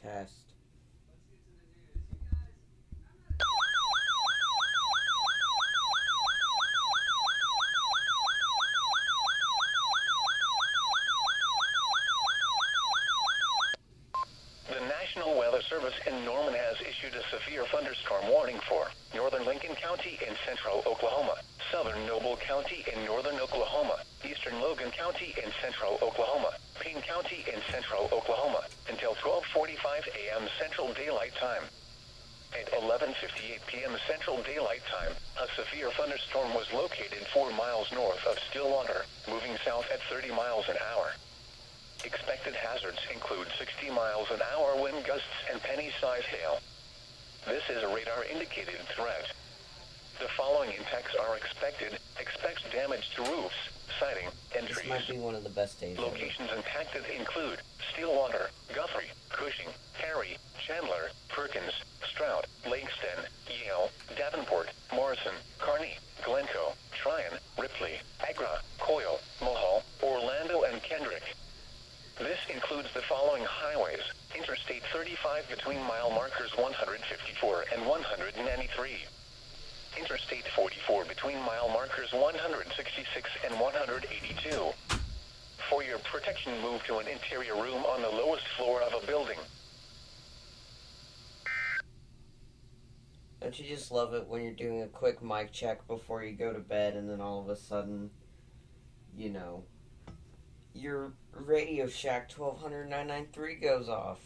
Test. The National Weather Service in Norman has issued a severe thunderstorm warning for northern Lincoln County in central Oklahoma, southern Noble County in northern Oklahoma, eastern Logan County in central Oklahoma, Payne County in central Oklahoma, until 12:45 a.m. Central Daylight Time. At 11:58 p.m. Central Daylight Time, a severe thunderstorm was located 4 miles north of Stillwater, moving south at 30 miles an hour. Expected hazards include 60 miles an hour wind gusts and penny-sized hail. This is a radar-indicated threat. The following impacts are expected. Expect damage to roofs, siding, and trees. This might be one of the best days Locations impacted include Stillwater, Guthrie, Cushing, Perry, Chandler, Perkins, Stroud, Lakeston, Yale, Davenport, Morrison, Kearney, Glencoe, Tryon, Ripley, Agra, Coyle, Mulhall, Orlando, and Kendrick. This includes the following highways: Interstate 35 between mile markers 154 and 193. Interstate 44 between mile markers 166 and 182. For your protection, move to an interior room on the lowest floor of a building. Don't you just love it when you're doing a quick mic check before you go to bed and then all of a sudden, you know, your Radio Shack 1200 993 goes off?